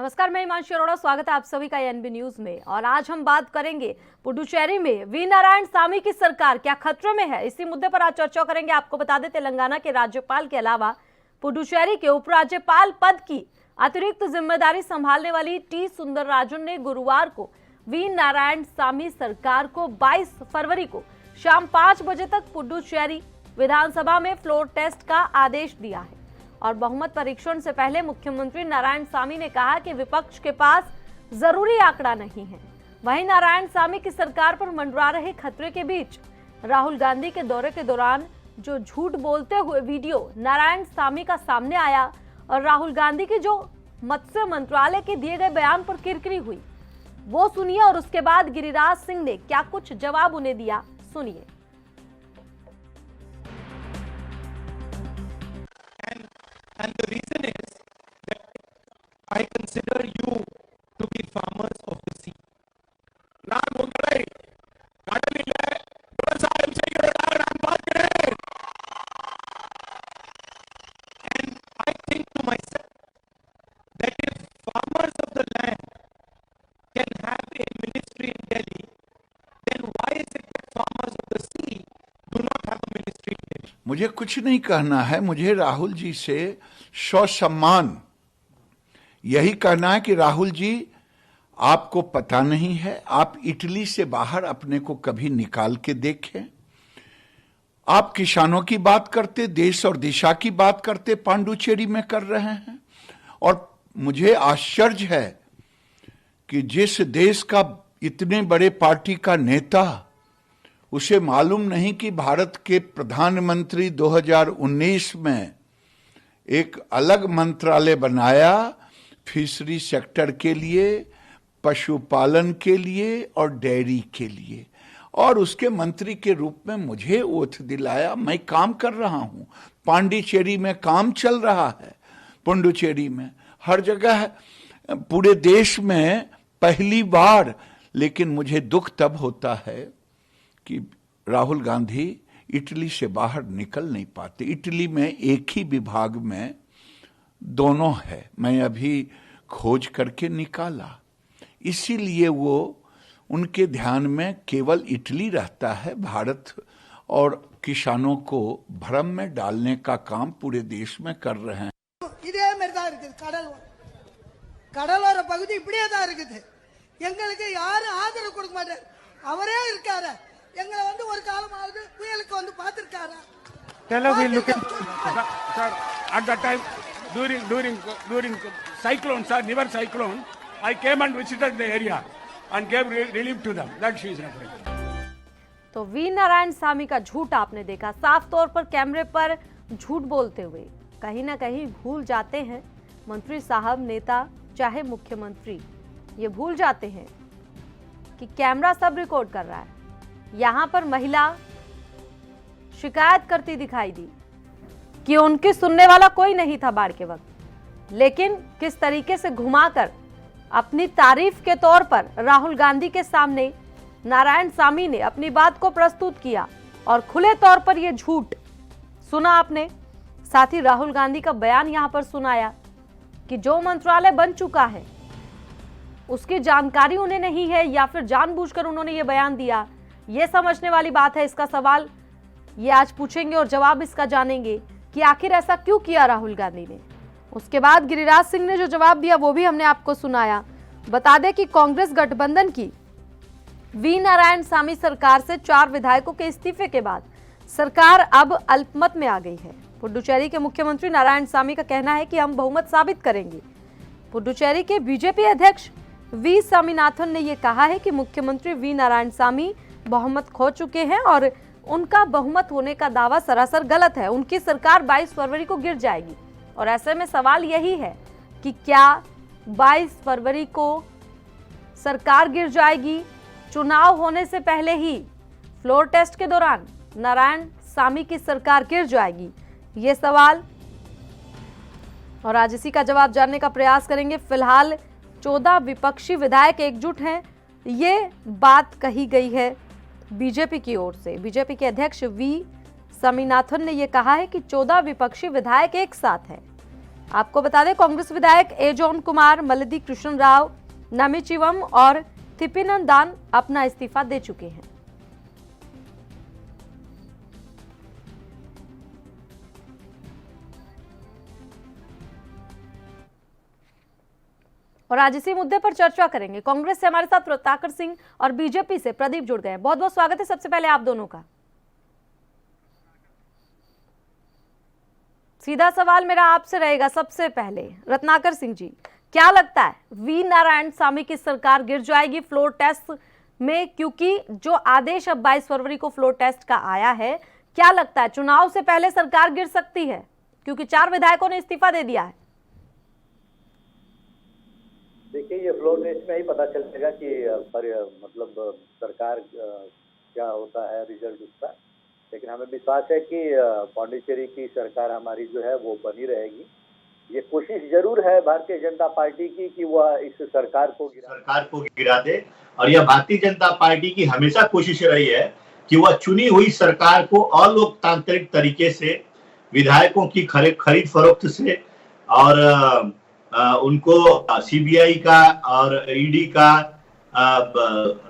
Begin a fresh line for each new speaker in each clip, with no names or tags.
नमस्कार, मैं हिमांशी अरोड़ा। स्वागत है आप सभी का एनबी न्यूज में। और आज हम बात करेंगे पुडुचेरी में वी नारायण सामी की सरकार क्या खतरे में है, इसी मुद्दे पर आज चर्चा करेंगे। आपको बता दें, तेलंगाना के राज्यपाल के अलावा पुडुचेरी के उपराज्यपाल पद की अतिरिक्त जिम्मेदारी संभालने वाली टी सुंदरराजन ने गुरुवार को वी नारायण सामी सरकार को 22 फरवरी को शाम 5 बजे तक पुडुचेरी विधानसभा में फ्लोर टेस्ट का आदेश दिया है। और बहुमत परीक्षण से पहले मुख्यमंत्री नारायण सामी ने कहा कि विपक्ष के पास जरूरी आंकड़ा नहीं है। वहीं नारायण सामी की सरकार पर मंडरा रहे खतरे के बीच राहुल गांधी के दौरे के दौरान जो झूठ बोलते हुए वीडियो नारायण सामी का सामने आया और राहुल गांधी की जो मत्स्य मंत्रालय के दिए गए बयान पर किरकिरी हुई, वो सुनिए। और उसके बाद गिरिराज सिंह ने क्या कुछ जवाब उन्हें दिया, सुनिए।
And the reason is that I consider you to be farmers of the sea. நான் உங்களை கடலிலே விவசாயம் செய்கிறவர்களாக நான் பார்க்கிறேன். And I think to myself that if farmers of the land can have a ministry in Delhi, then why is it that farmers of the sea do not have a ministry in Delhi?
मुझे कुछ नहीं कहना है, मुझे राहुल जी से सम्मान यही कहना है कि राहुल जी, आपको पता नहीं है, आप इटली से बाहर अपने को कभी निकाल के देखें। आप किसानों की बात करते, देश और दिशा की बात करते, पांडुचेरी में कर रहे हैं। और मुझे आश्चर्य है कि जिस देश का इतने बड़े पार्टी का नेता, उसे मालूम नहीं कि भारत के प्रधानमंत्री 2019 में एक अलग मंत्रालय बनाया फिशरी सेक्टर के लिए, पशुपालन के लिए और डेयरी के लिए, और उसके मंत्री के रूप में मुझे ओथ दिलाया। मैं काम कर रहा हूं, पांडिचेरी में काम चल रहा है, पुडुचेरी में, हर जगह, पूरे देश में पहली बार। लेकिन मुझे दुख तब होता है कि राहुल गांधी इटली से बाहर निकल नहीं पाते। इटली में एक ही विभाग में दोनों है, मैं अभी खोज करके निकाला, इसीलिए वो उनके ध्यान में केवल इटली रहता है। भारत और किसानों को भ्रम में डालने का काम पूरे देश में कर रहे हैं।
இதே மாதிரி தான் இருக்குது கடலோர பகுதி இப்படியே தான் இருக்குது. எங்களுக்கு யாரும் ஆதரவு கொடுக்க மாட்டார். அவரே இருக்காரு. எங்களை வந்து ஒரு காலமாவது புயலுக்கு வந்து பார்த்திருக்காரா?
Hello, we look at sir at that time during cyclone, sir, never cyclone, I came and visited the area and gave relief to them. That she is referring.
तो वी नारायण सामी का झूठ आपने देखा, साफ तौर पर कैमरे पर झूठ बोलते हुए कहीं ना कहीं भूल जाते हैं मंत्री साहब, नेता चाहे मुख्यमंत्री, ये भूल जाते हैं कि कैमरा सब रिकॉर्ड कर रहा है। यहां पर महिला शिकायत करती दिखाई दी कि उनकी सुनने वाला कोई नहीं था बाढ़ के वक्त, लेकिन किस तरीके से घुमाकर अपनी तारीफ के तौर पर राहुल गांधी के सामने नारायण सामी ने अपनी बात को प्रस्तुत किया और खुले तौर पर यह झूठ सुना आपने। साथ ही राहुल गांधी का बयान यहां पर सुनाया कि जो मंत्रालय बन चुका है उसकी जानकारी उन्हें नहीं है या फिर जानबूझकर उन्होंने ये बयान दिया, ये समझने वाली बात है। इसका सवाल ये आज पूछेंगे और जवाब इसका जानेंगे कि आखिर ऐसा क्यों किया राहुल गांधी ने। उसके बाद गिरिराज सिंह ने जो जवाब दिया वो भी हमने आपको सुनाया। बता दें कि कांग्रेस गठबंधन की वी नारायण सामी सरकार से 4 विधायकों के इस्तीफे के बाद सरकार अब अल्पमत में आ गई है। पुडुचेरी के मुख्यमंत्री नारायण सामी का कहना है कि हम बहुमत साबित करेंगे। पुडुचेरी के बीजेपी अध्यक्ष वी स्वामीनाथन ने यह कहा है कि मुख्यमंत्री वी नारायण सामी बहुमत खो चुके हैं और उनका बहुमत होने का दावा सरासर गलत है। उनकी सरकार 22 फरवरी को गिर जाएगी। और ऐसे में सवाल यही है कि क्या 22 फरवरी को सरकार गिर जाएगी, चुनाव होने से पहले ही फ्लोर टेस्ट के दौरान नारायण सामी की सरकार गिर जाएगी, ये सवाल। और आज इसी का जवाब जानने का प्रयास करेंगे। फिलहाल 14 विपक्षी विधायक एकजुट हैं, ये बात कही गई है बीजेपी की ओर से। बीजेपी के अध्यक्ष वी स्वामीनाथन ने यह कहा है कि 14 विपक्षी विधायक एक साथ हैं। आपको बता दें कांग्रेस विधायक एजॉन कुमार, मल्लिदी कृष्ण राव, नमिचिवम और थिपिनंदान अपना इस्तीफा दे चुके हैं। और आज इसी मुद्दे पर चर्चा करेंगे। कांग्रेस से हमारे साथ रत्नाकर सिंह और बीजेपी से प्रदीप जुड़ गए हैं। बहुत बहुत स्वागत है सबसे पहले आप दोनों का। सीधा सवाल मेरा आपसे रहेगा सबसे पहले, रत्नाकर सिंह जी, क्या लगता है वी नारायण सामी की सरकार गिर जाएगी फ्लोर टेस्ट में? क्योंकि जो आदेश अब 22 फरवरी को फ्लोर टेस्ट का आया है, क्या लगता है चुनाव से पहले सरकार गिर सकती है? क्योंकि 4 विधायकों ने इस्तीफा दे दिया है।
देखिए, ये फ्लोर टेस्ट में ही पता चलेगा कि मतलब सरकार क्या होता है रिजल्ट उसका। लेकिन हमें विश्वास है कि पांडिचेरी की सरकार हमारी जो है वो बनी रहेगी। ये कोशिश जरूर है भारतीय जनता पार्टी की कि वह इस सरकार को गिरा दे, और यह भारतीय जनता पार्टी की हमेशा कोशिश रही है कि वह चुनी हुई सरकार को अलोकतांत्रिक तरीके से विधायकों की खरीद फरोख्त से और उनको सीबीआई का और ईडी का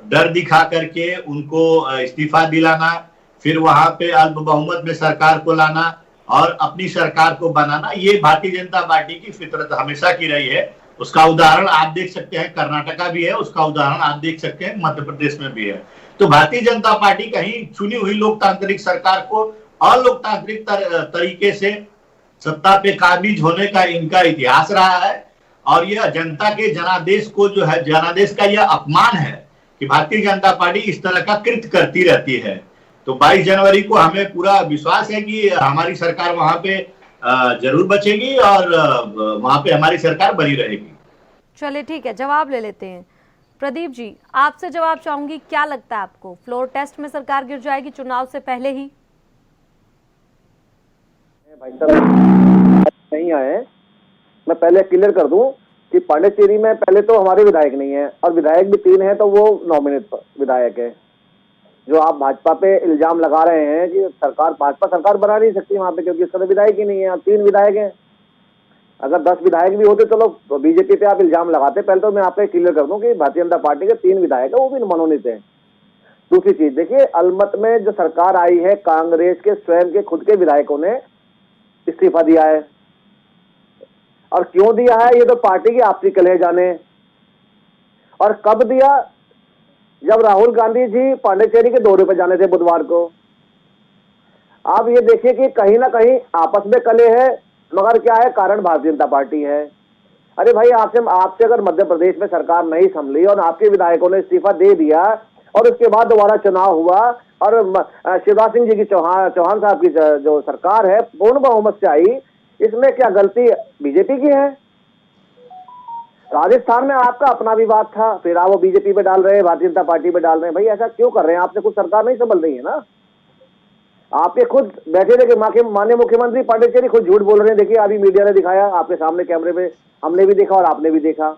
डर दिखा करके उनको इस्तीफा दिलाना, फिर वहां पे अल्प बहुमत में सरकार को लाना और अपनी सरकार को बनाना, ये भारतीय जनता पार्टी की फितरत हमेशा की रही है। उसका उदाहरण आप देख सकते हैं कर्नाटका भी है, उसका उदाहरण आप देख सकते हैं मध्य प्रदेश में भी है। तो भारतीय जनता पार्टी कहीं चुनी हुई लोकतांत्रिक सरकार को अलोकतांत्रिक तरीके से सत्ता पे काबिज होने का इनका इतिहास रहा है, और यह जनता के जनादेश को जो है, जनादेश का यह अपमान है कि भारतीय जनता पार्टी इस तरह का कृत्य करती रहती है। तो 22 जनवरी को हमें पूरा विश्वास है कि हमारी सरकार वहां पे जरूर बचेगी और वहां पे हमारी सरकार बनी रहेगी।
चलिए ठीक है, जवाब ले लेते हैं। प्रदीप जी, आपसे जवाब चाहूंगी, क्या लगता है आपको फ्लोर टेस्ट में सरकार गिर जाएगी चुनाव से पहले ही?
भाई साहब नहीं आए, मैं पहले क्लियर कर दूं कि पांडिचेरी में पहले तो हमारे विधायक नहीं है, और विधायक भी 3 है तो वो नॉमिनेट विधायक है। जो आप भाजपा पे इल्जाम लगा रहे हैं कि सरकार, भाजपा सरकार बना नहीं सकती वहां पे, क्योंकि इसका तो विधायक ही नहीं है। 3 विधायक हैं, अगर 10 विधायक भी होते चलो तो बीजेपी पे आप इल्जाम लगाते। पहले तो मैं आपको क्लियर कर दूं कि भारतीय जनता पार्टी के 3 विधायक है, वो भी मनोनीत है। दूसरी चीज देखिए, अलमत में जो सरकार आई है, कांग्रेस के स्वयं के खुद के विधायकों ने इस्तीफा दिया है, और क्यों दिया है ये तो पार्टी की आपसी कलह जाने। और कब दिया? जब राहुल गांधी जी पांडिचेरी के दौरे पर जाने थे बुधवार को। आप ये देखिए कि कहीं ना कहीं आपस में कलह है, मगर क्या है, कारण भारतीय जनता पार्टी है। अरे भाई, आपसे अगर मध्य प्रदेश में सरकार नहीं संभली और आपके विधायकों ने इस्तीफा दे दिया और उसके बाद दोबारा चुनाव हुआ और शिवराज सिंह जी की चौहान साहब की जो सरकार है पूर्ण बहुमत से आई, इसमें क्या गलती बीजेपी की है? राजस्थान में आपका अपना विवाद था, फिर आप वो बीजेपी पे डाल रहे हैं, भारतीय जनता पार्टी पे डाल रहे हैं। भाई ऐसा क्यों कर रहे हैं? आपसे कुछ सरकार नहीं संभल रही है ना। आपके खुद बैठे थे कि माननीय मुख्यमंत्री पांडिचेरी खुद झूठ बोल रहे हैं। देखिए, अभी मीडिया ने दिखाया, आपके सामने कैमरे पे हमने भी देखा और आपने भी देखा।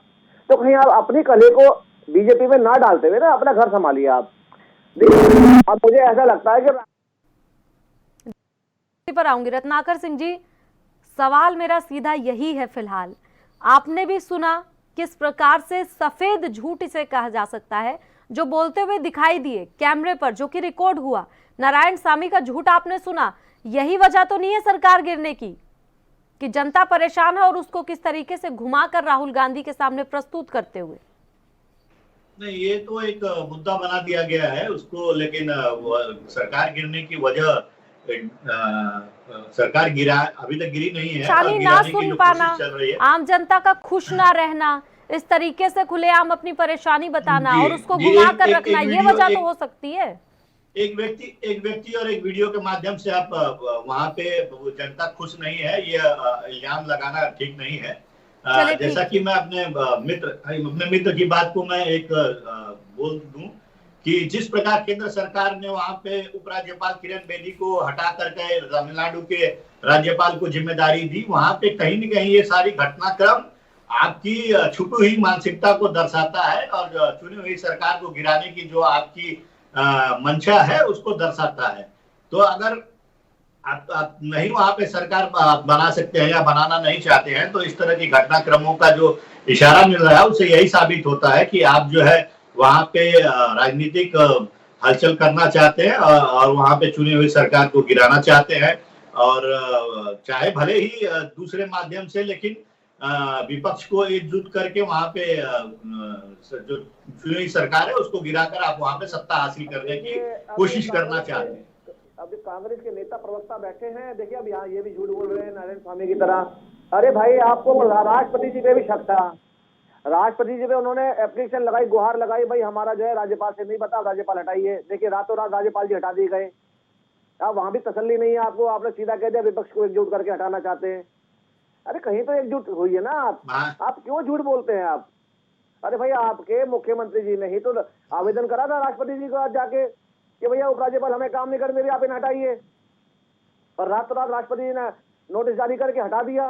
तो कहीं आप अपनी कले को बीजेपी में ना डालते हुए ना अपना घर संभालिए आप। अब मुझे ऐसा लगता है कि
पर आऊंगी रत्नाकर सिंह जी, सवाल मेरा सीधा यही है। फिलहाल आपने भी सुना किस प्रकार से सफेद झूठ इसे कहा जा सकता है, जो बोलते हुए दिखाई दिए कैमरे पर, जो कि रिकॉर्ड हुआ। नारायण सामी का झूठ आपने सुना। यही वजह तो नहीं है सरकार गिरने की कि जनता परेशान है और उसको किस तरीके से घुमाकर राहुल गांधी के सामने प्रस्तुत करते हुए?
नहीं, ये तो एक मुद्दा बना दिया गया है उसको, लेकिन सरकार गिरने की वजह, सरकार गिरा अभी तक गिरी नहीं है।
शानी ना सुन पाना, आम जनता का खुश ना रहना, इस तरीके से खुलेआम अपनी परेशानी बताना और उसको घुमा कर रखना, ये वजह तो हो सकती है।
एक व्यक्ति और एक वीडियो के माध्यम से आप वहां पे जनता खुश नहीं है, ये इल्जाम लगाना ठीक नहीं है। जैसा कि मैं अपने मित्र की बात को मैं एक बोल दूं कि जिस प्रकार केंद्र सरकार ने वहां पे उपराज्यपाल किरण बेदी को हटा करके तमिलनाडु के राज्यपाल को जिम्मेदारी दी, वहां पे कहीं न कहीं ये सारी घटनाक्रम आपकी छुपी हुई मानसिकता को दर्शाता है और चुनी हुई सरकार को गिराने की जो आपकी मंशा है उसको दर्शाता है। तो अगर
आप नहीं वहां पे सरकार बना सकते हैं या बनाना नहीं चाहते हैं, तो इस तरह की घटनाक्रमों का जो इशारा मिल रहा है उससे यही साबित होता है कि आप जो है वहां पे राजनीतिक हलचल करना चाहते हैं और वहां पे चुनी हुई सरकार को गिराना चाहते हैं, और चाहे भले ही दूसरे माध्यम से, लेकिन विपक्ष को एकजुट करके वहां पे जो चुनी हुई सरकार है उसको गिराकर आप वहां पे सत्ता हासिल करने की कोशिश करना चाहते हैं।
अभी कांग्रेस के नेता प्रवक्ता बैठे हैं, देखिए अब यहाँ ये भी झूठ बोल रहे हैं नारायण स्वामी की तरह। अरे भाई, आपको राष्ट्रपति जी पे भी शक था, राष्ट्रपति जी पे उन्होंने एप्लीकेशन लगाई, गुहार लगाई, भाई हमारा जो है राज्यपाल से नहीं बता, राज्यपाल हटाइए। देखिए रातों रात राज्यपाल जी हटा दिए गए। अब वहां भी तसल्ली नहीं है आपको, आपने सीधा कह दिया विपक्ष को एकजुट करके हटाना चाहते हैं। अरे कहीं तो एकजुट हुई है ना आप क्यों झूठ बोलते हैं आप? अरे भाई, आपके मुख्यमंत्री जी ने ही तो आवेदन करा था राष्ट्रपति जी को आज जाके कि भैया उपराज्यपाल हमें काम नहीं कर मेरे, आप इन्हें हटाइए, और रातों रात राष्ट्रपति जी ने नोटिस जारी करके हटा दिया।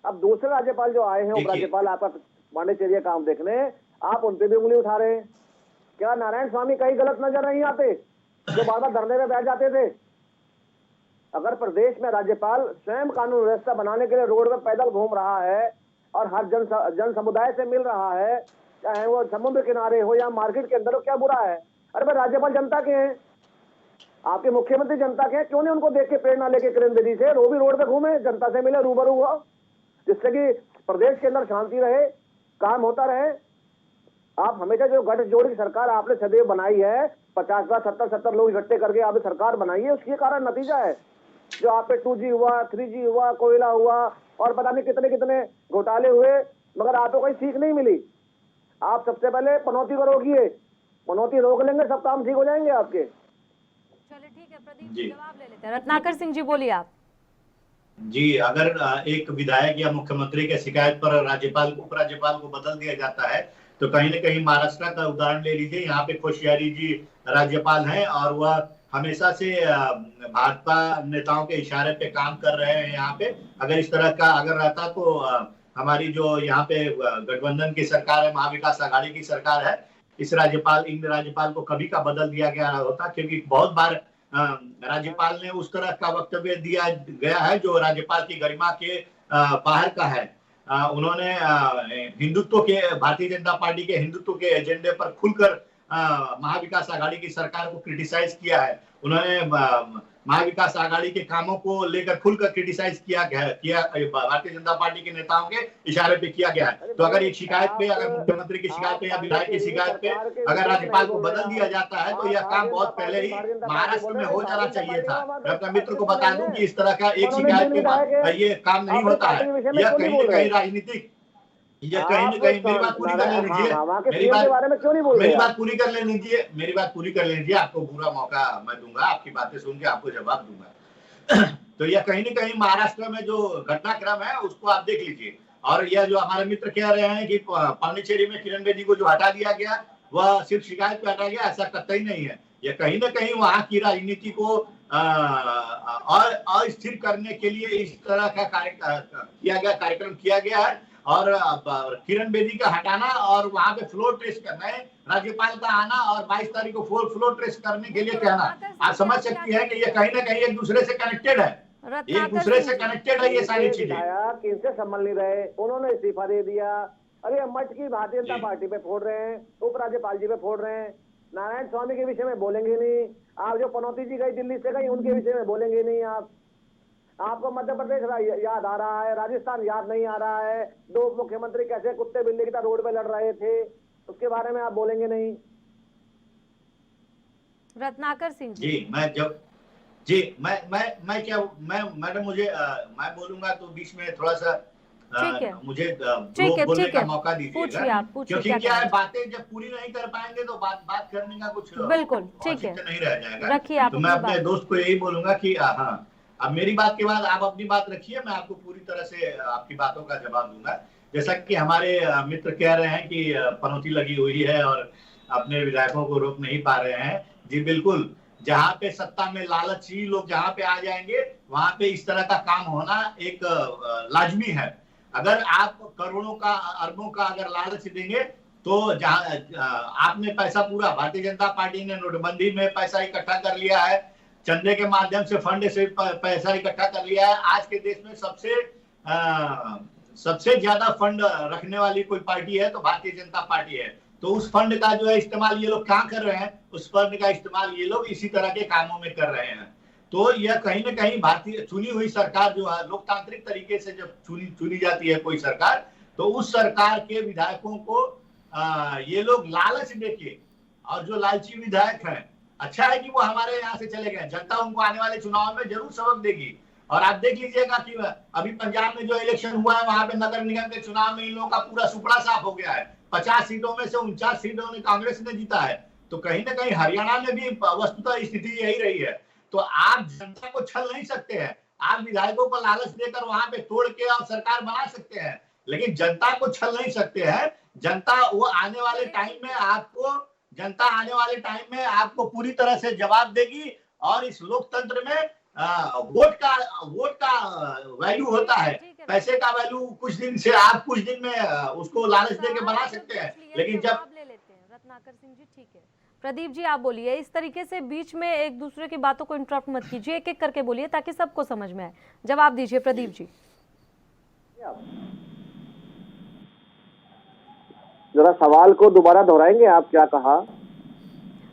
अब दूसरे राज्यपाल जो आए हैं, उपराज्यपाल आपका पांडिचेरी काम देखने, आप उन पे भी उंगली उठा रहे हैं। क्या नारायण स्वामी कहीं गलत नजर नहीं आते जो बार बार धरने में बैठ जाते थे? अगर प्रदेश में राज्यपाल स्वयं कानून व्यवस्था बनाने के लिए रोड में पैदल घूम रहा है और हर जन समुदाय से मिल रहा है, चाहे वो समुद्र किनारे हो या मार्केट के अंदर हो, क्या बुरा है? अरे भाई, राज्यपाल जनता के हैं, आपके मुख्यमंत्री जनता के हैं, क्यों नहीं उनको देख के प्रेरणा लेके किरण बेदी से वो भी रोड पे घूमे, जनता से मिले, रूबरू हुआ, जिससे कि प्रदेश के अंदर शांति रहे, काम होता रहे। आप हमेशा जो गठजोड़ की सरकार आपने सदैव बनाई है, 50 70 लोग इकट्ठे करके आपने सरकार बनाई है, उसके कारण नतीजा है जो आप पे 2G हुआ, 3G हुआ, कोयला हुआ और पता नहीं कितने कितने घोटाले हुए, मगर आपको कोई सीख नहीं मिली। आप सबसे पहले पनौती को रोकिए, पनौती रोक लेंगे, सब काम ठीक हो जाएंगे आपके।
चलिए ठीक है, प्रदीप जी जवाब ले लेते हैं। रत्नाकर सिंह जी बोलिए आप।
जी, अगर एक विधायक या मुख्यमंत्री के शिकायत पर राज्यपाल उपराज्यपाल को बदल दिया जाता है, तो कहीं न कहीं महाराष्ट्र का उदाहरण ले लीजिए। यहाँ पे कोश्यारी जी राज्यपाल हैं और वह हमेशा से भाजपा नेताओं के इशारे पे काम कर रहे हैं। यहाँ पे अगर इस तरह का अगर रहता तो हमारी जो यहाँ पे गठबंधन की सरकार है, महाविकास आघाड़ी की सरकार है, इन राज्यपाल को कभी का बदल दिया गया होता, क्योंकि बहुत बार राज्यपाल ने उस तरह का वक्तव्य दिया गया है जो राज्यपाल की गरिमा के बाहर का है। उन्होंने हिंदुत्व के, भारतीय जनता पार्टी के हिंदुत्व के एजेंडे पर खुलकर महाविकास आघाड़ी की सरकार को क्रिटिसाइज किया है। उन्होंने महाविकास आघाड़ी के कामों को लेकर खुलकर क्रिटिसाइज किया भारतीय जनता पार्टी के नेताओं के इशारे पे किया गया है। तो अगर एक शिकायत पे, अगर मुख्यमंत्री की शिकायत पे या विधायक की शिकायत पे अगर राज्यपाल को बदल दिया जाता है, तो यह काम बहुत पहले ही महाराष्ट्र में हो जाना चाहिए था। मैं अपने मित्र को बता दूं कि इस तरह का एक शिकायत के बाद ये काम नहीं होता है। यह कहीं न कहीं राजनीतिक, ये कहीं न कहीं, मेरी बात पूरी कर ले लीजिए, मेरी बात पूरी कर ले लीजिए, मेरी बात पूरी कर लीजिए, आपको पूरा मौका मैं दूंगा, आपकी बातें सुन के आपको जवाब दूंगा। तो यह कहीं न कहीं महाराष्ट्र में जो घटनाक्रम है उसको आप देख लीजिए। और यह जो हमारे मित्र कह रहे हैं कि पांडिचेरी में किरण बेदी को जो हटा दिया गया वह सिर्फ शिकायत पे हटा गया, ऐसा कतई नहीं है। यह कहीं न कहीं वहां की राजनीति को अस्थिर करने के लिए इस तरह का कार्यक्रम किया गया है। और किरण बेदी का हटाना और वहां पे फ्लोर टेस्ट करना है, राज्यपाल का आना और 22 तारीख को फ्लोर टेस्ट करने के लिए कहना, आप समझ सकती है कि ये कहीं ना कहीं एक दूसरे से कनेक्टेड है, एक दूसरे से कनेक्टेड है ये सारी चीजें।
किनसे संभल नहीं रहे, उन्होंने इस्तीफा दे दिया। अरे मठ की भारतीय जनता पार्टी पे फोड़ रहे हैं, उपराज्यपाल जी पे फोड़ रहे हैं, नारायण स्वामी के विषय में बोलेंगे नहीं आप, जो पनौती जी गई दिल्ली से गई उनके विषय में बोलेंगे नहीं आप। आपको मध्य प्रदेश याद आ रहा है, राजस्थान याद नहीं आ रहा है, 2 मुख्यमंत्री कैसे कुत्ते बिल्ली की तरह रोड पे लड़ रहे थे, उसके बारे में आप बोलेंगे नहीं।
रत्नाकर सिंह
जी, मैडम मुझे मैं बोलूंगा तो बीच में थोड़ा सा मुझे बोलने का मौका दीजिएगा, क्योंकि क्या है, बातें जब पूरी नहीं कर पाएंगे तो बात करने का कुछ
बिल्कुल ठीक है
नहीं रह जाएगा। तो मैं अपने दोस्त को यही बोलूंगा कि हाँ, अब मेरी बात के बाद आप अपनी बात रखिए, मैं आपको पूरी तरह से आपकी बातों का जवाब दूंगा। जैसा कि हमारे मित्र कह रहे हैं कि पनौती लगी हुई है और अपने विधायकों को रोक नहीं पा रहे हैं। जी बिल्कुल, जहां पे सत्ता में लालची लोग जहां पे आ जाएंगे वहां पे इस तरह का काम होना एक लाजमी है। अगर आप करोड़ों का, अरबों का अगर लालच देंगे तो जहां आपने पैसा पूरा, भारतीय जनता पार्टी ने नोटबंदी में पैसा इकट्ठा कर लिया है, चंदे के माध्यम से फंड से पैसा इकट्ठा कर लिया है। आज के देश में सबसे ज्यादा फंड रखने वाली कोई पार्टी है तो भारतीय जनता पार्टी है। तो उस फंड का जो है इस्तेमाल ये लोग कहाँ कर रहे हैं, उस फंड का इस्तेमाल ये लोग इसी तरह के कामों में कर रहे हैं। तो यह कहीं ना कहीं भारतीय चुनी हुई सरकार जो है, लोकतांत्रिक तरीके से जब चुनी जाती है कोई सरकार, तो उस सरकार के विधायकों को ये लोग लालच देके, और जो लालची विधायक हैं, अच्छा है कि वो हमारे यहाँ से चले गए, जनता उनको आने वाले चुनाव में जरूर सबक देगी। और आप देख लीजिएगा कि अभी पंजाब में जो इलेक्शन हुआ है, वहां पे नगर निगम के चुनाव में इन लोगों का पूरा सुपड़ा साफ हो गया है। 50 सीटों में से 49 सीटों ने कांग्रेस ने जीता है। तो कहीं ना कहीं हरियाणा में भी वस्तुतः स्थिति यही रही है। तो आप जनता को छल नहीं सकते हैं, आप विधायकों को लालच देकर वहां पे तोड़ के आप सरकार बना सकते हैं, लेकिन जनता को छल नहीं सकते हैं। जनता आने वाले टाइम में आपको पूरी तरह से जवाब देगी। और इस लोकतंत्र में वोट का वैल्यू होता है, पैसे का वैल्यू कुछ दिन में उसको लालच देके बना सकते हैं, लेकिन जब
ले लेते हैं। रत्नाकर सिंह जी ठीक है, प्रदीप जी आप बोलिए। इस तरीके से बीच में एक दूसरे की बातों को इंटरप्ट मत कीजिए, एक एक करके बोलिए ताकि सबको समझ में आए। जवाब दीजिए प्रदीप जी।
जरा सवाल को दोबारा दोहराएंगे, आप क्या कहा?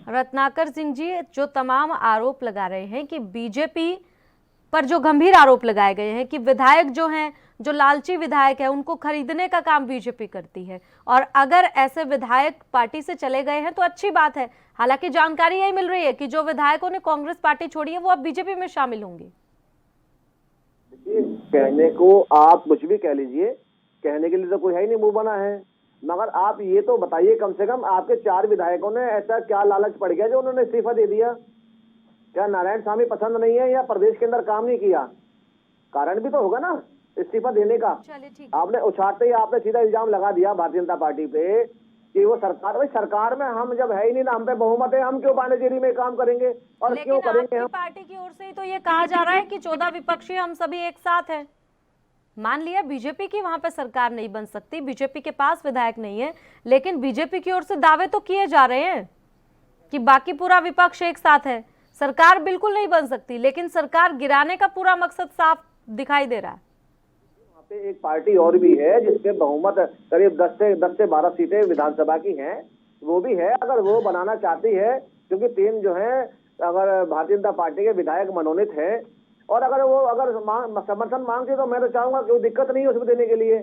रत्नाकर सिंह जी जो तमाम आरोप लगा रहे हैं कि बीजेपी पर जो गंभीर आरोप लगाए गए हैं कि विधायक जो हैं, जो लालची विधायक है, उनको खरीदने का काम बीजेपी करती है, और अगर ऐसे विधायक पार्टी से चले गए हैं तो अच्छी बात है। हालांकि जानकारी यही मिल रही है कि जो विधायकों ने कांग्रेस पार्टी छोड़ी है वो अब बीजेपी में शामिल होंगे।
कहने को आप कुछ भी कह लीजिए, कहने के लिए तो कोई है ही नहीं, मुंह बना है। मगर आप ये तो बताइए, कम से कम आपके 4 विधायकों ने ऐसा क्या लालच पड़ गया जो उन्होंने इस्तीफा दे दिया? क्या नारायण स्वामी पसंद नहीं है या प्रदेश के अंदर काम नहीं किया? कारण भी तो होगा ना इस्तीफा देने का। आपने उछालते ही आपने सीधा इल्जाम लगा दिया भारतीय जनता पार्टी पे कि वो सरकार, भाई सरकार में हम जब है ही नहीं ना, हम पे बहुमत है, हम क्यों पांडेचेरी में काम करेंगे और क्यों करेंगे? हम
पार्टी की ओर से ही तो ये कहा जा रहा है कि 14 विपक्षी हम सभी एक साथ हैं। मान लिया बीजेपी की वहां पे सरकार नहीं बन सकती, बीजेपी के पास विधायक नहीं है, लेकिन बीजेपी की ओर से दावे तो किए जा रहे हैं कि बाकी पूरा विपक्ष एक साथ है, सरकार बिल्कुल नहीं बन सकती, लेकिन सरकार गिराने का पूरा मकसद साफ दिखाई दे रहा है।
वहाँ पे एक पार्टी और भी है जिसके बहुमत करीब 10 से 12 सीटें विधानसभा की हैं, वो भी है। अगर वो बनाना चाहती है, क्योंकि 3 जो है अगर भारतीय जनता पार्टी के विधायक मनोनीत हैं, और अगर समर्थन मांगते तो मैं तो चाहूंगा कोई दिक्कत नहीं है उसको देने के लिए,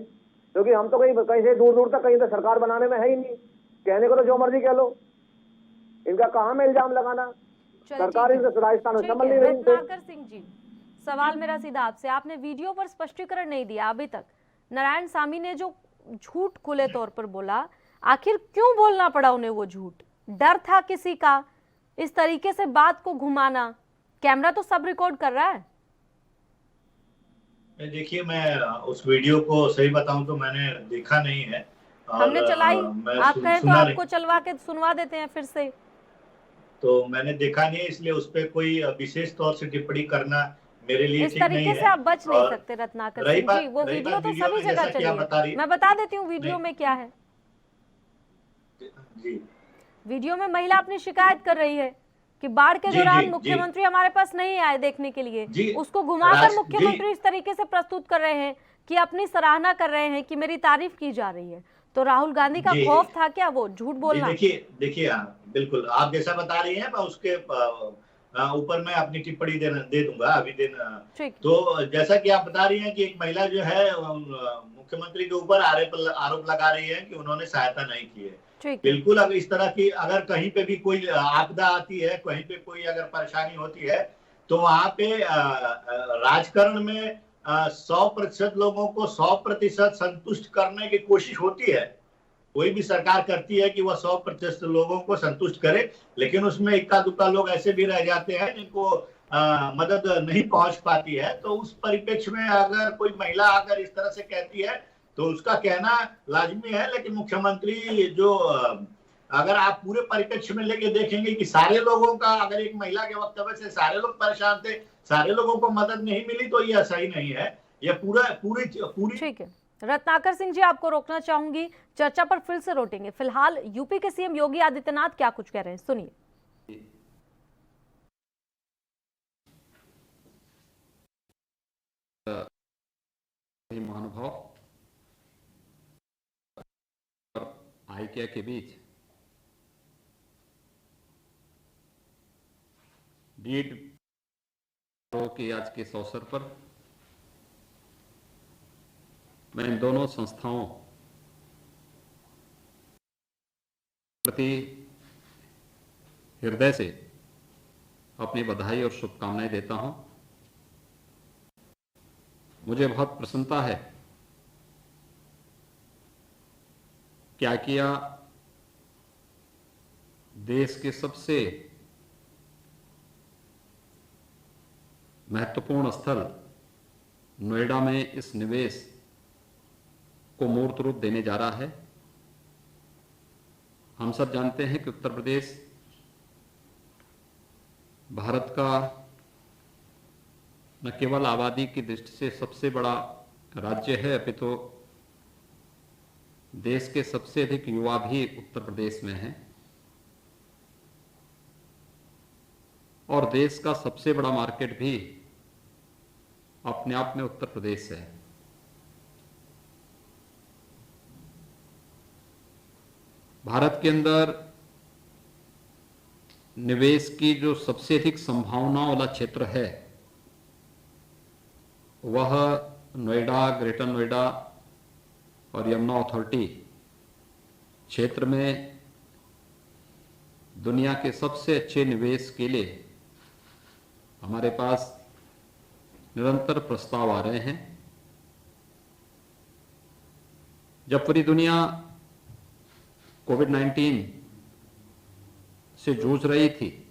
क्योंकि हम तो कहीं से दूर तक कहीं तो सरकार बनाने में है ही नहीं। कहने को तो जो मर्जी कह लो, इनका कहाँ में इल्जाम लगाना? सरकार राजस्थान में संभल नहीं रही।
रत्नाकर सिंह जी सवाल मेरा सीधा आपसे, आपने वीडियो पर स्पष्टीकरण नहीं दिया अभी तक। नारायण स्वामी ने जो झूठ खुले तौर पर बोला, आखिर क्यों बोलना पड़ा उन्हें वो झूठ? डर था किसी का इस तरीके से बात को घुमाना? कैमरा तो सब रिकॉर्ड कर रहा है।
देखिए, मैं उस वीडियो को सही बताऊं तो मैंने देखा नहीं है।
हमने चलाई, आप कहें तो आपको चलवा के सुनवा देते हैं फिर से।
तो मैंने देखा नहीं, इसलिए उस पर कोई विशेष तौर से टिप्पणी करना मेरे लिए ठीक नहीं है।
इस तरीके से आप बच नहीं सकते रत्नाकर सिंह जी। वो वीडियो तो सभी जगह चली है, मैं बता देती हूँ वीडियो में क्या है।
जी,
वीडियो में महिला अपनी शिकायत कर रही है कि बाढ़ के दौरान मुख्यमंत्री हमारे पास नहीं आए देखने के लिए। उसको घुमाकर मुख्यमंत्री इस तरीके से प्रस्तुत कर रहे हैं कि अपनी सराहना कर रहे हैं कि मेरी तारीफ की जा रही है। तो राहुल गांधी का खौफ था क्या वो झूठ बोलना?
देखिए बिल्कुल आप जैसा बता रही हैं, मैं उसके ऊपर मैं अपनी टिप्पणी दे दूंगा अभी दिन। तो जैसा कि आप बता रही हैं कि एक महिला जो है मुख्यमंत्री के ऊपर आरोप लगा रही है कि उन्होंने सहायता नहीं की है। बिल्कुल, अगर इस तरह की अगर कहीं पे भी कोई आपदा आती है, कहीं पे कोई अगर परेशानी होती है, तो वहां पे राजकारण में 100% लोगों को 100% संतुष्ट करने की कोशिश होती है। कोई भी सरकार करती है कि वह 100% लोगों को संतुष्ट करे, लेकिन उसमें इक्का दुक्का लोग ऐसे भी रह जाते हैं जिनको मदद नहीं पहुंच पाती है। तो उस परिप्रेक्ष्य में अगर कोई महिला अगर इस तरह से कहती है तो उसका कहना लाजमी है। लेकिन मुख्यमंत्री जो अगर आप पूरे परिप्रेक्ष्य में लेके देखेंगे कि सारे लोगों का, अगर एक महिला के वक्तव्य से सारे लोग परेशान थे, सारे लोगों को मदद नहीं मिली, तो यह सही नहीं है। यह पूरी
ठीक है। रत्नाकर सिंह जी, आपको रोकना चाहूंगी, चर्चा पर फिर से लौटेंगे। फिलहाल यूपी के सीएम योगी आदित्यनाथ क्या कुछ कह रहे हैं, सुनिए।
महानुभाव और आइकिया के बीच डीड के आज के इस अवसर पर मैं इन दोनों संस्थाओं प्रति हृदय से अपनी बधाई और शुभकामनाएं देता हूं। मुझे बहुत प्रसन्नता है कि आइकिया देश के सबसे महत्वपूर्ण स्थल नोएडा में इस निवेश को मूर्त रूप देने जा रहा है। हम सब जानते हैं कि उत्तर प्रदेश भारत का न केवल आबादी की दृष्टि से सबसे बड़ा राज्य है, अपितु देश के सबसे अधिक युवा भी उत्तर प्रदेश में हैं और देश का सबसे बड़ा मार्केट भी अपने आप में उत्तर प्रदेश है। भारत के अंदर निवेश की जो सबसे अधिक संभावना वाला क्षेत्र है वह नोएडा, ग्रेटर नोएडा और यमुना अथॉरिटी क्षेत्र में दुनिया के सबसे अच्छे निवेश के लिए हमारे पास निरंतर प्रस्ताव आ रहे हैं। जब पूरी दुनिया कोविड-19 से जूझ रही थी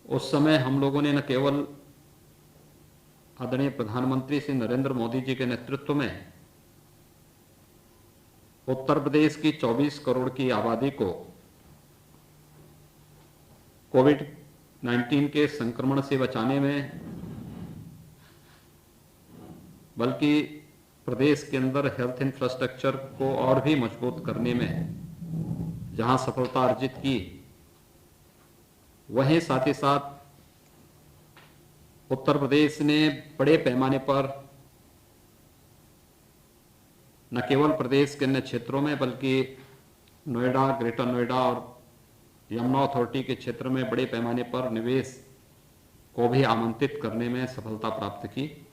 उस समय हम लोगों ने न केवल आदरणीय प्रधानमंत्री श्री नरेंद्र मोदी जी के नेतृत्व में उत्तर प्रदेश की 24 करोड़ की आबादी को कोविड-19 के संक्रमण से बचाने में, बल्कि प्रदेश के अंदर हेल्थ इंफ्रास्ट्रक्चर को और भी मजबूत करने में जहां सफलता अर्जित की, वहीं साथ ही साथ उत्तर प्रदेश ने बड़े पैमाने पर न केवल प्रदेश के अन्य क्षेत्रों में बल्कि नोएडा, ग्रेटर नोएडा और यमुना अथॉरिटी के क्षेत्र में बड़े पैमाने पर निवेश को भी आमंत्रित करने में सफलता प्राप्त की।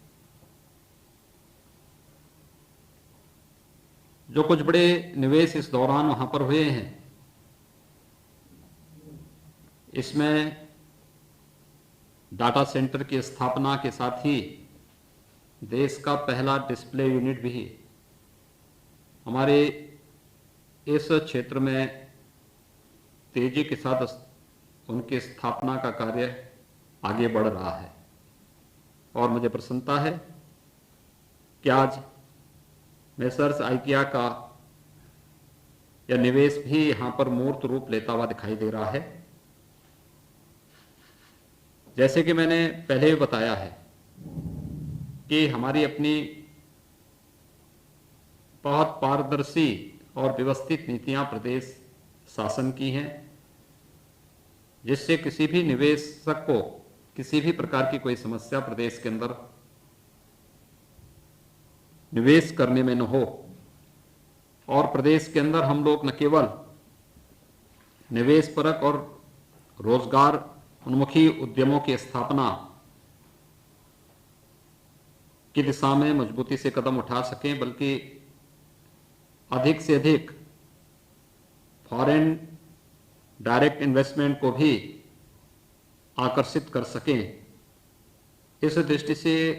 जो कुछ बड़े निवेश इस दौरान वहां पर हुए हैं, इसमें डाटा सेंटर की स्थापना के साथ ही देश का पहला डिस्प्ले यूनिट भी हमारे इस क्षेत्र में तेजी के साथ उनकी स्थापना का कार्य आगे बढ़ रहा है। और मुझे प्रसन्नता है कि आज मेसर्स आइकिया का यह निवेश भी यहां पर मूर्त रूप लेता हुआ दिखाई दे रहा है। जैसे कि मैंने पहले भी बताया है कि हमारी अपनी बहुत पारदर्शी और व्यवस्थित नीतियां प्रदेश शासन की हैं, जिससे किसी भी निवेशक को किसी भी प्रकार की कोई समस्या प्रदेश के अंदर निवेश करने में न हो। और प्रदेश के अंदर हम लोग न केवल निवेश परक और रोजगार उन्मुखी उद्यमों की स्थापना की दिशा में मजबूती से कदम उठा सकें, बल्कि अधिक से अधिक फॉरेन डायरेक्ट इन्वेस्टमेंट को भी आकर्षित कर सकें। इस दृष्टि से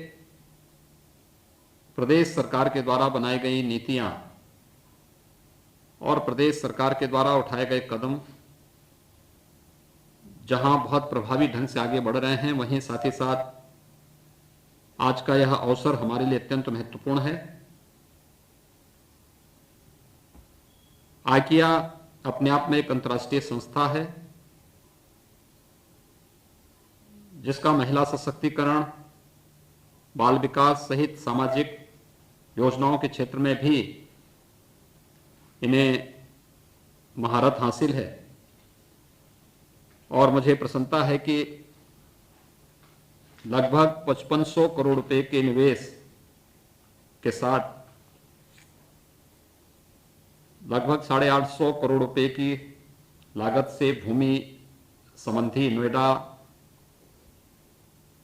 प्रदेश सरकार के द्वारा बनाई गई नीतियां और प्रदेश सरकार के द्वारा उठाए गए कदम जहां बहुत प्रभावी ढंग से आगे बढ़ रहे हैं, वहीं साथ ही साथ आज का यह अवसर हमारे लिए अत्यंत महत्वपूर्ण है। आइकिया अपने आप में एक अंतर्राष्ट्रीय संस्था है जिसका महिला सशक्तिकरण, बाल विकास सहित सामाजिक योजनाओं के क्षेत्र में भी इन्हें महारत हासिल है। और मुझे प्रसन्नता है कि लगभग 5500 करोड़ रुपए के निवेश के साथ लगभग 850 करोड़ रुपए की लागत से भूमि संबंधी नोएडा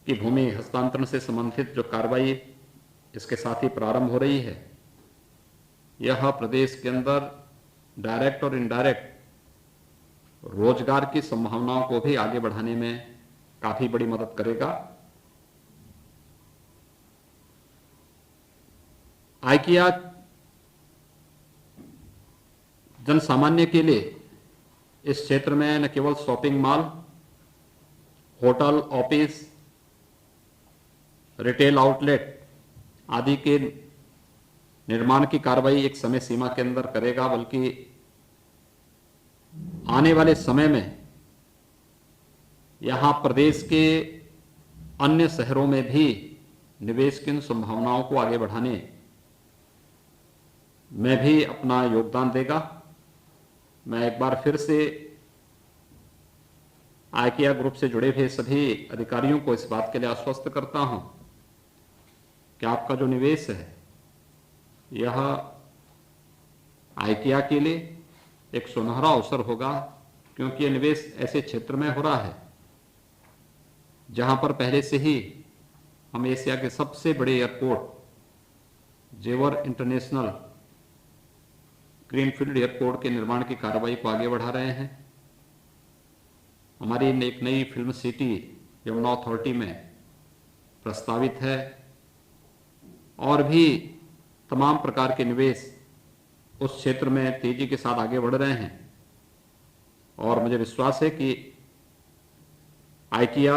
की भूमि हस्तांतरण से संबंधित जो कार्रवाई इसके साथ ही प्रारंभ हो रही है, यह प्रदेश के अंदर डायरेक्ट और इनडायरेक्ट रोजगार की संभावनाओं को भी आगे बढ़ाने में काफी बड़ी मदद करेगा। आइकिया जन सामान्य के लिए इस क्षेत्र में न केवल shopping mall, hotel, office, retail outlet आदि के निर्माण की कार्रवाई एक समय सीमा के अंदर करेगा, बल्कि आने वाले समय में यहां प्रदेश के अन्य शहरों में भी निवेश की इन संभावनाओं को आगे बढ़ाने में भी अपना योगदान देगा। मैं एक बार फिर से आइकिया ग्रुप से जुड़े हुए सभी अधिकारियों को इस बात के लिए आश्वस्त करता हूं कि आपका जो निवेश है यह आइकिया के लिए एक सुनहरा अवसर होगा, क्योंकि यह निवेश ऐसे क्षेत्र में हो रहा है जहां पर पहले से ही हम एशिया के सबसे बड़े एयरपोर्ट जेवर इंटरनेशनल ग्रीनफील्ड एयरपोर्ट के निर्माण की कार्रवाई को आगे बढ़ा रहे हैं। हमारी एक नई फिल्म सिटी यमुना अथॉरिटी में प्रस्तावित है और भी तमाम प्रकार के निवेश उस क्षेत्र में तेजी के साथ आगे बढ़ रहे हैं और मुझे विश्वास है कि आइकिया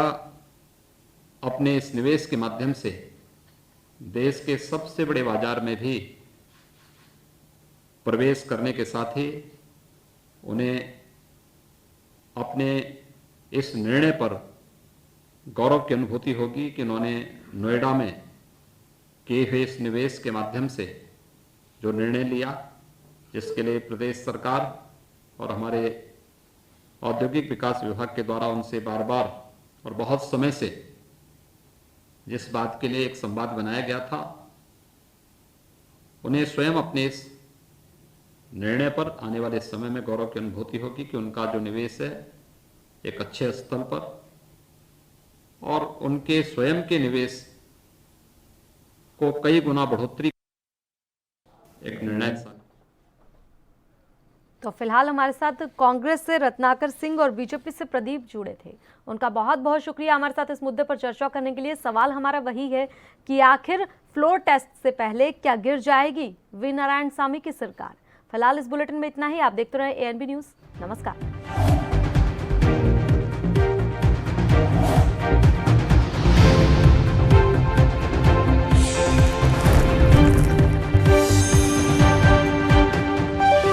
अपने इस निवेश के माध्यम से देश के सबसे बड़े बाजार में भी प्रवेश करने के साथ ही उन्हें अपने इस निर्णय पर गौरव की अनुभूति होगी कि उन्होंने नोएडा में किए हुए इस निवेश के माध्यम से जो निर्णय लिया, जिसके लिए प्रदेश सरकार और हमारे औद्योगिक विकास विभाग के द्वारा उनसे बार बार और बहुत समय से जिस बात के लिए एक संवाद बनाया गया था, उन्हें स्वयं अपने इस निर्णय पर आने वाले समय में गौरव की अनुभूति होगी कि उनका जो निवेश है एक अच्छे स्तर पर और उनके स्वयं के निवेश को कई गुना बढ़ोतरी एक निर्णायक साबित।
तो फिलहाल हमारे साथ कांग्रेस से रत्नाकर सिंह और बीजेपी से प्रदीप जुड़े थे। उनका बहुत बहुत शुक्रिया हमारे साथ इस मुद्दे पर चर्चा करने के लिए। सवाल हमारा वही है कि आखिर फ्लोर टेस्ट से पहले क्या गिर जाएगी वी नारायणसामी की सरकार। फिलहाल इस बुलेटिन में इतना ही। आप देखते रहे ANB न्यूज़। नमस्कार।